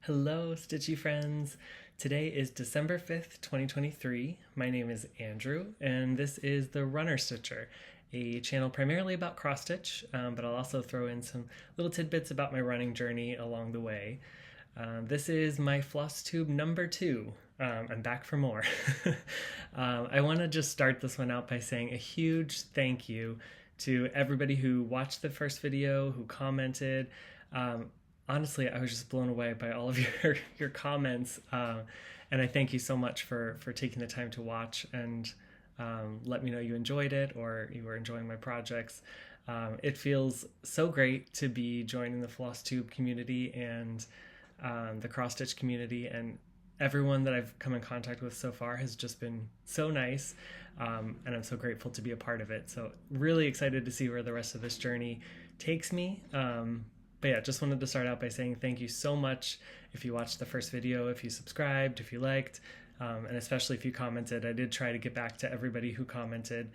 Hello, Stitchy friends. Today is December 5th, 2023. My name is Andrew, and this is the Runner Stitcher, a channel primarily about cross stitch, but I'll also throw in some little tidbits about my running journey along the way. This is my Flosstube number 2. I'm back for more. I want to just start this one out by saying a huge thank you to everybody who watched the first video, who commented. Honestly, I was just blown away by all of your comments, and I thank you so much for taking the time to watch and let me know you enjoyed it or you were enjoying my projects. It feels so great to be joining the Flosstube community and the cross stitch community, and everyone that I've come in contact with so far has just been so nice, and I'm so grateful to be a part of it. So really excited to see where the rest of this journey takes me. But yeah, just wanted to start out by saying thank you so much if you watched the first video, if you subscribed, if you liked, and especially if you commented. I did try to get back to everybody who commented,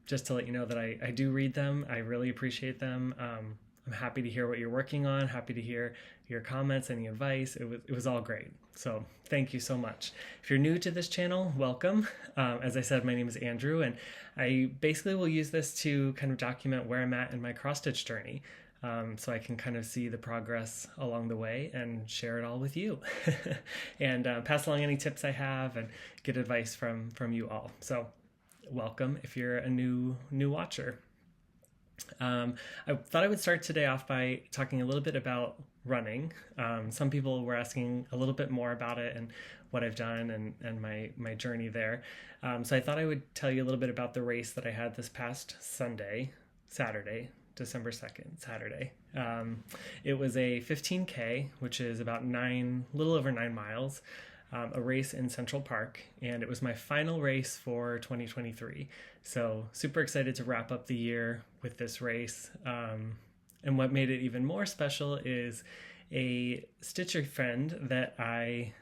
just to let you know that I do read them. I really appreciate them. I'm happy to hear what you're working on, happy to hear your comments, any advice. It was all great. So thank you so much. If you're new to this channel, welcome. As I said, my name is Andrew, and I basically will use this to kind of document where I'm at in my cross stitch journey. So I can kind of see the progress along the way and share it all with you and pass along any tips I have and get advice from you all. So welcome if you're a new watcher. I thought I would start today off by talking a little bit about running. Some people were asking a little bit more about it and what I've done and my journey there. So I thought I would tell you a little bit about the race that I had this past Saturday, December 2nd, Saturday. It was a 15K, which is about little over 9 miles, a race in Central Park, and it was my final race for 2023. So super excited to wrap up the year with this race. And what made it even more special is a Stitcher friend that I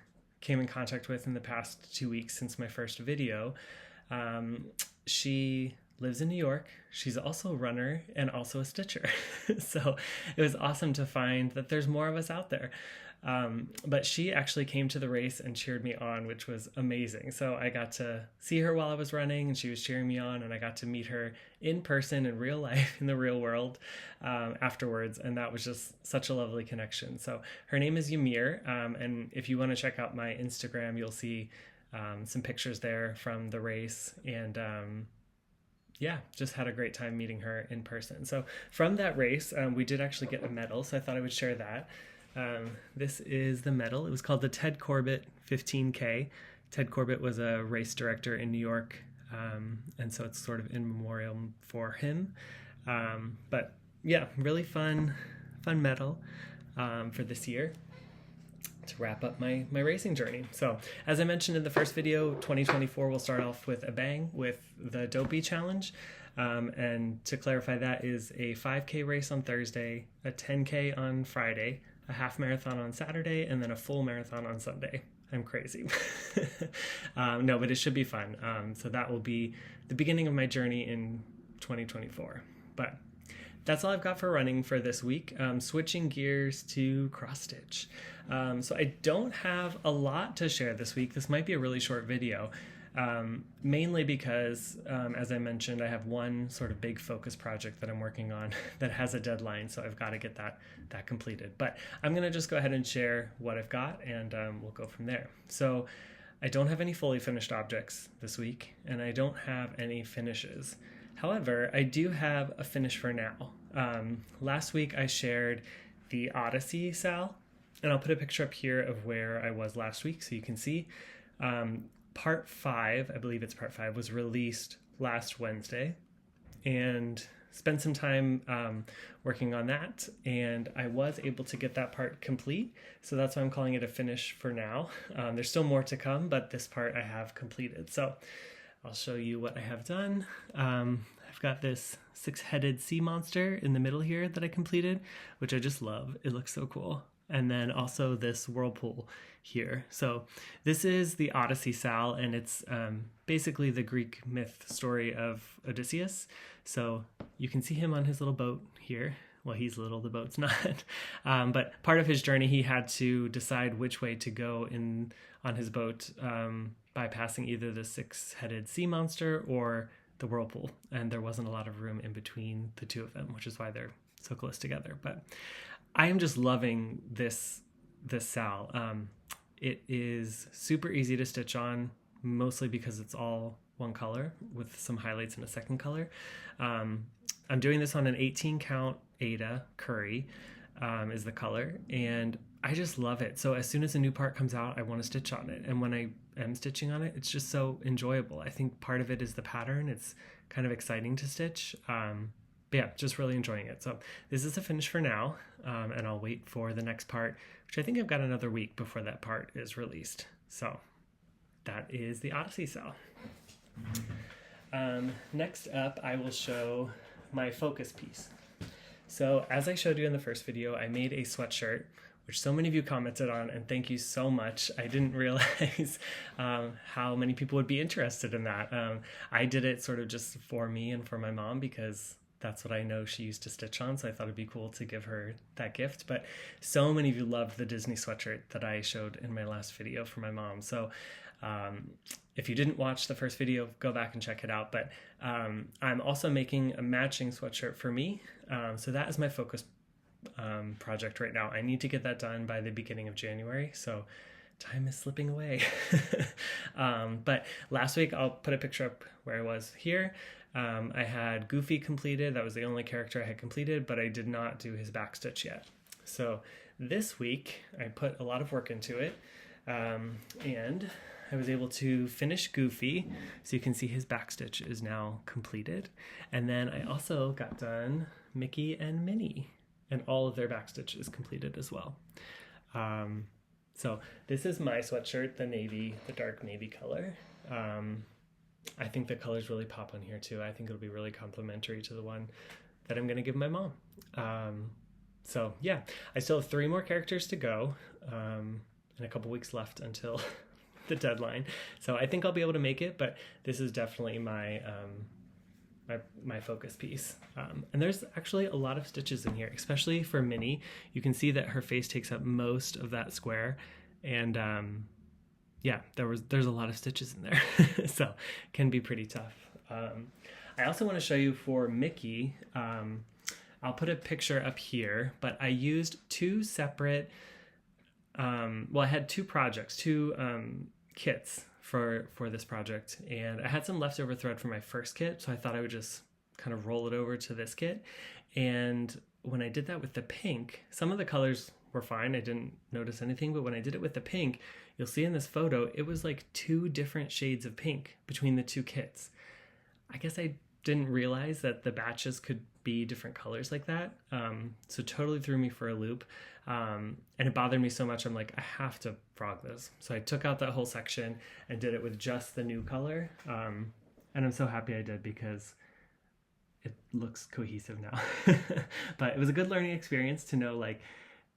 came in contact with in the past 2 weeks since my first video. She lives in New York. She's also a runner and also a stitcher. So it was awesome to find that there's more of us out there. But she actually came to the race and cheered me on, which was amazing. So I got to see her while I was running and she was cheering me on, and I got to meet her in person in real life, in the real world, afterwards. And that was just such a lovely connection. So her name is Ymir. And if you want to check out my Instagram, you'll see some pictures there from the race, and yeah, just had a great time meeting her in person. So from that race, we did actually get a medal, so I thought I would share that. This is the medal. It was called the Ted Corbett 15K. Ted Corbett was a race director in New York, and so it's sort of in memoriam for him. But yeah, really fun medal for this year to wrap up my racing journey. So as I mentioned in the first video, 2024 will start off with a bang with the Dopey Challenge. And to clarify, that is a 5K race on Thursday, a 10K on Friday, a half marathon on Saturday, and then a full marathon on Sunday. I'm crazy. No, but it should be fun. So that will be the beginning of my journey in 2024. But that's all I've got for running for this week. Switching gears to cross stitch. So I don't have a lot to share this week. This might be a really short video, mainly because, as I mentioned, I have one sort of big focus project that I'm working on that has a deadline, so I've got to get that completed. But I'm going to just go ahead and share what I've got, and we'll go from there. So I don't have any fully finished objects this week, and I don't have any finishes. However, I do have a finish for now. Last week I shared the Odyssey Sal, and I'll put a picture up here of where I was last week so you can see. Part 5, I believe it's part 5, was released last Wednesday, and spent some time working on that, and I was able to get that part complete, so that's why I'm calling it a finish for now. There's still more to come, but this part I have completed. So I'll show you what I have done. I've got this 6-headed sea monster in the middle here that I completed, which I just love. It looks so cool. And then also this whirlpool here. So this is the Odyssey Sal, and it's basically the Greek myth story of Odysseus. So you can see him on his little boat here Well, he's little, the boat's not. But part of his journey, he had to decide which way to go on his boat, by passing either the six-headed sea monster or the whirlpool. And there wasn't a lot of room in between the two of them, which is why they're so close together. But I am just loving this Sal. It is super easy to stitch on, mostly because it's all one color with some highlights in a second color. I'm doing this on an 18 count Ada Curry, is the color, and I just love it. So as soon as a new part comes out, I want to stitch on it. And when I am stitching on it, it's just so enjoyable. I think part of it is the pattern. It's kind of exciting to stitch. But yeah, just really enjoying it. So this is a finish for now, and I'll wait for the next part, which I think I've got another week before that part is released. So that is the Odyssey Sal. Next up, I will show my focus piece. So as I showed you in the first video, I made a sweatshirt, which so many of you commented on, and thank you so much. I didn't realize how many people would be interested in that. I did it sort of just for me and for my mom because that's what I know she used to stitch on, so I thought it'd be cool to give her that gift. But so many of you loved the Disney sweatshirt that I showed in my last video for my mom. So if you didn't watch the first video, go back and check it out. But I'm also making a matching sweatshirt for me. So that is my focus project right now. I need to get that done by the beginning of January. So time is slipping away. But last week, I'll put a picture up where I was here. I had Goofy completed. That was the only character I had completed, but I did not do his backstitch yet. So this week, I put a lot of work into it. And I was able to finish Goofy, so you can see his backstitch is now completed. And then I also got done Mickey and Minnie, and all of their backstitch is completed as well. So this is my sweatshirt, the dark navy color. I think the colors really pop on here too. I think it'll be really complimentary to the one that I'm gonna give my mom. So yeah, I still have 3 more characters to go, and a couple weeks left until the deadline. So I think I'll be able to make it, but this is definitely my my focus piece. And there's actually a lot of stitches in here, especially for Minnie. You can see that her face takes up most of that square, and yeah, there's a lot of stitches in there, so it can be pretty tough. I also want to show you for Mickey. I'll put a picture up here, but I used 2 separate. Well, I had 2 projects, 2 kits for this project, and I had some leftover thread from my first kit, so I thought I would just kind of roll it over to this kit. And when I did that with the pink, some of the colors were fine. I didn't notice anything, but when I did it with the pink, you'll see in this photo, it was like 2 different shades of pink between the 2 kits. I guess I didn't realize that the batches could be different colors like that. So totally threw me for a loop. And it bothered me so much, I'm like, I have to frog this. So I took out that whole section and did it with just the new color. And I'm so happy I did because it looks cohesive now. But it was a good learning experience to know, like,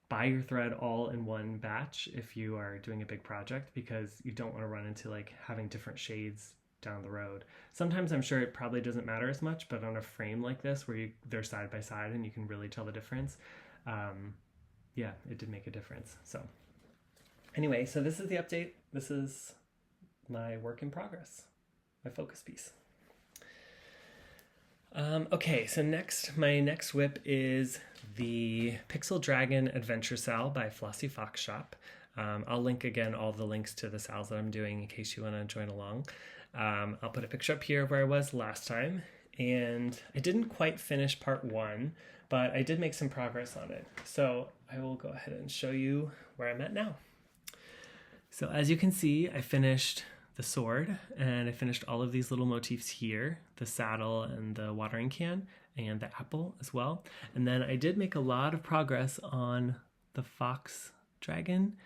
buy your thread all in one batch if you are doing a big project, because you don't want to run into like having different shades down the road. Sometimes I'm sure it probably doesn't matter as much, but on a frame like this where they're side by side and you can really tell the difference, yeah, it did make a difference. So anyway, so this is the update. This is my work in progress, my focus piece. Okay, so my next whip is the Pixel Dragon Adventure Sal by Flossie Fox Shop. I'll link again all the links to the sals that I'm doing in case you want to join along. I'll put a picture up here of where I was last time, and I didn't quite finish part 1, but I did make some progress on it. So I will go ahead and show you where I'm at now. So as you can see, I finished the sword, and I finished all of these little motifs here, the saddle and the watering can, and the apple as well. And then I did make a lot of progress on the fox dragon.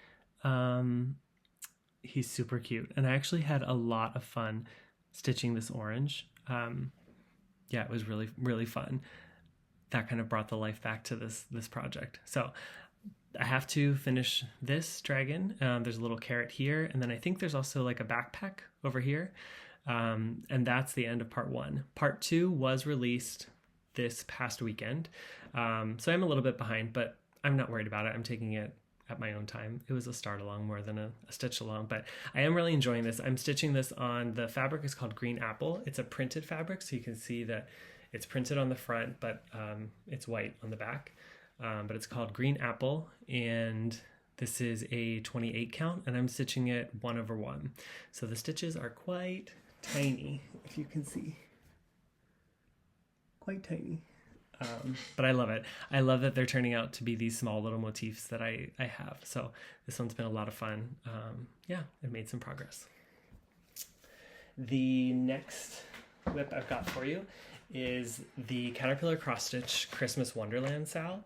He's super cute, and I actually had a lot of fun stitching this orange. Yeah, it was really, really fun. That kind of brought the life back to this project. So I have to finish this dragon. There's a little carrot here, and then I think there's also like a backpack over here. And that's the end of part 1. Part 2 was released this past weekend. So I'm a little bit behind, but I'm not worried about it. I'm taking it at my own time. It was a start along more than a stitch along, but I am really enjoying this. I'm stitching this on, the fabric is called Green Apple. It's a printed fabric, so you can see that it's printed on the front, but it's white on the back. But it's called Green Apple, and this is a 28 count, and I'm stitching it 1/1. So the stitches are quite tiny, if you can see. Quite tiny. But I love it. I love that they're turning out to be these small little motifs that I have. So this one's been a lot of fun. Yeah, I've made some progress. The next whip I've got for you is the Caterpillar Cross Stitch Christmas Wonderland Sal.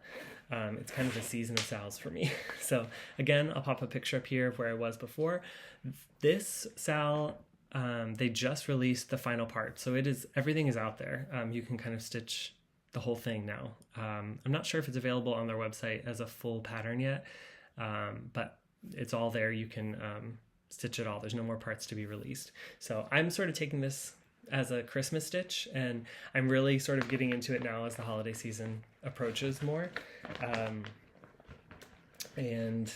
It's kind of the season of sals for me. So again, I'll pop a picture up here of where I was before. This sal, they just released the final part. So everything is out there. You can kind of stitch the whole thing now. I'm not sure if it's available on their website as a full pattern yet, but it's all there. You can stitch it all. There's no more parts to be released. So I'm sort of taking this as a Christmas stitch, and I'm really sort of getting into it now as the holiday season approaches more. And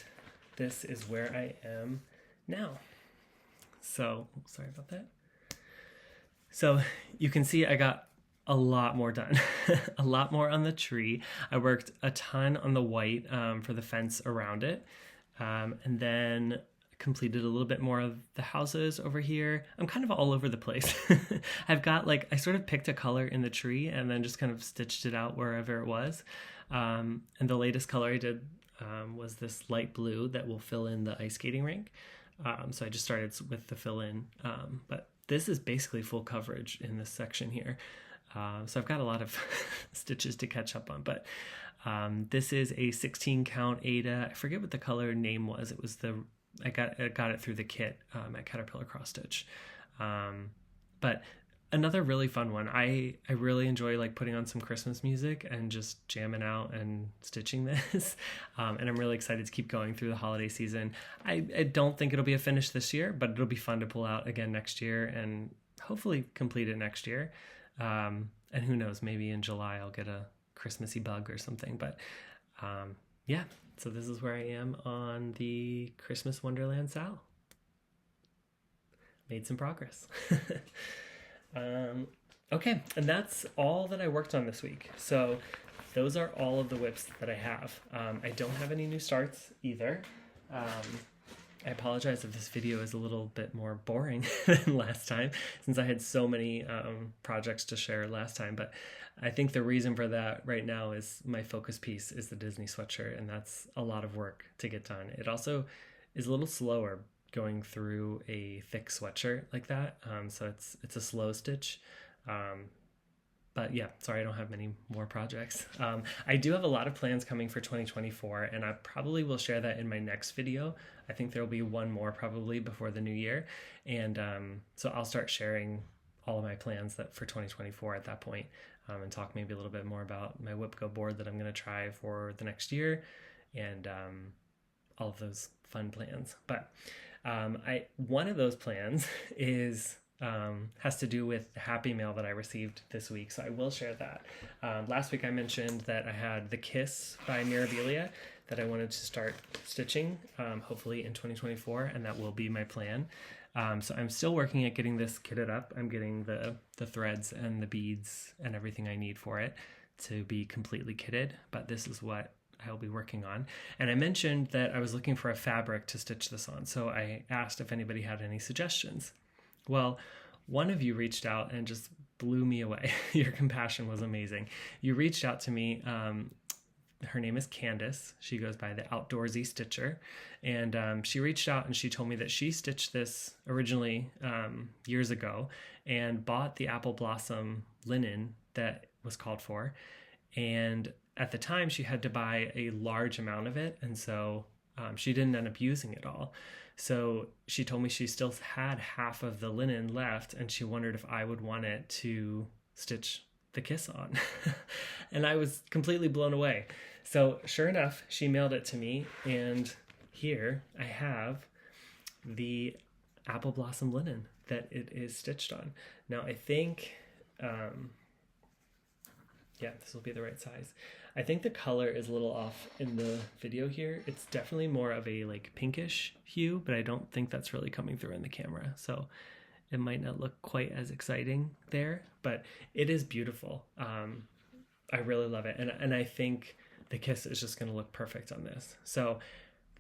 this is where I am now. So, sorry about that. So you can see I got a lot more done, a lot more on the tree. I worked a ton on the white for the fence around it, and then completed a little bit more of the houses over here. I'm kind of all over the place. I've got I sort of picked a color in the tree and then just kind of stitched it out wherever it was. And the latest color I did was this light blue that will fill in the ice skating rink. So I just started with the fill in, but this is basically full coverage in this section here. So I've got a lot of stitches to catch up on, but this is a 16 count Ada. I forget what the color name was. It was I got it through the kit at Caterpillar Cross Stitch. But another really fun one. I really enjoy putting on some Christmas music and just jamming out and stitching this. And I'm really excited to keep going through the holiday season. I don't think it'll be a finish this year, but it'll be fun to pull out again next year and hopefully complete it next year. And who knows, maybe in July I'll get a Christmassy bug or something. But yeah, so this is where I am on the Christmas Wonderland Sal. Made some progress. Okay, and that's all that I worked on this week. So those are all of the whips that I have. I don't have any new starts either. I apologize if this video is a little bit more boring than last time, since I had so many projects to share last time, but I think the reason for that right now is my focus piece is the Disney sweatshirt, and that's a lot of work to get done. It also is a little slower going through a thick sweatshirt like that, so it's a slow stitch. But yeah, sorry, I don't have many more projects. I do have a lot of plans coming for 2024, and I probably will share that in my next video. I think there will be one more probably before the new year. And so I'll start sharing all of my plans for 2024 at that point, and talk maybe a little bit more about my WhipGo board that I'm going to try for the next year, and all of those fun plans. But one of those plans is has to do with the Happy Mail that I received this week, so I will share that. Last week I mentioned that I had the Kiss by Mirabilia that I wanted to start stitching, hopefully in 2024, and that will be my plan. So I'm still working at getting this kitted up. I'm getting the threads and the beads and everything I need for it to be completely kitted, but this is what I'll be working on. And I mentioned that I was looking for a fabric to stitch this on, so I asked if anybody had any suggestions. Well, one of you reached out and just blew me away. Your compassion was amazing. You reached out to me. Her name is Candace. She goes by the Outdoorsy Stitcher. And she reached out and she told me that she stitched this originally years ago and bought the apple blossom linen that was called for. And at the time, she had to buy a large amount of it. And so she didn't end up using it all. So she told me she still had half of the linen left, and she wondered if I would want it to stitch the Kiss on. And I was completely blown away. So sure enough, she mailed it to me, and here I have the apple blossom linen that it is stitched on. Now I think Yeah, this will be the right size. I think the color is a little off in the video here. It's definitely more of a like pinkish hue, but I don't think that's really coming through in the camera. So it might not look quite as exciting there, but it is beautiful. I really love it. And I think the kiss is just going to look perfect on this. So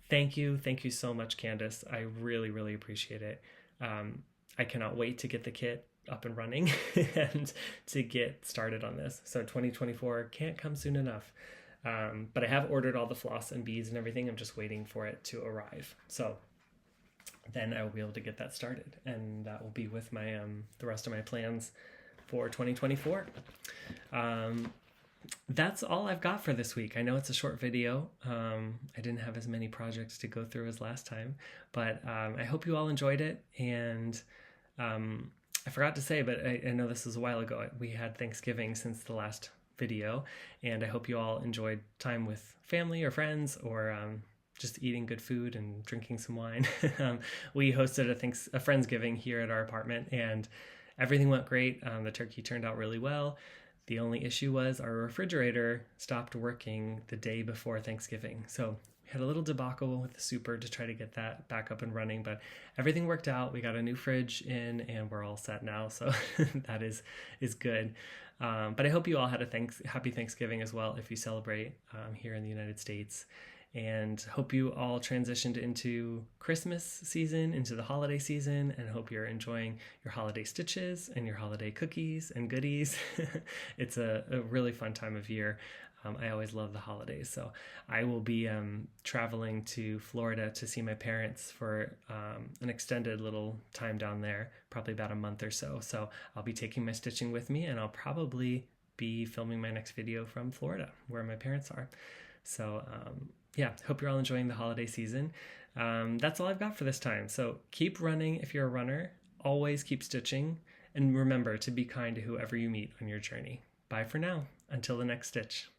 thank you. Thank you so much, Candace. I really, really appreciate it. I cannot wait to get the kit up and running and to get started on this. So 2024 can't come soon enough. But I have ordered all the floss and beads and everything. I'm just waiting for it to arrive. So then I will be able to get that started, and that will be with my the rest of my plans for 2024. That's all I've got for this week. I know it's a short video. I didn't have as many projects to go through as last time, but I hope you all enjoyed it. And I forgot to say, but I know this was a while ago, we had Thanksgiving since the last video, and I hope you all enjoyed time with family or friends, or just eating good food and drinking some wine. We hosted a Friendsgiving here at our apartment, and everything went great. The turkey turned out really well. The only issue was our refrigerator stopped working the day before Thanksgiving. So we had a little debacle with the super to try to get that back up and running, but everything worked out. We got a new fridge in, and we're all set now. So that is good. But I hope you all had a happy Thanksgiving as well if you celebrate here in the United States. And hope you all transitioned into Christmas season, into the holiday season, and hope you're enjoying your holiday stitches and your holiday cookies and goodies. It's a really fun time of year. I always love the holidays. So I will be traveling to Florida to see my parents for an extended little time down there, probably about a month or so. So I'll be taking my stitching with me, and I'll probably be filming my next video from Florida, where my parents are. So yeah, hope you're all enjoying the holiday season. That's all I've got for this time. So keep running if you're a runner. Always keep stitching. And remember to be kind to whoever you meet on your journey. Bye for now. Until the next stitch.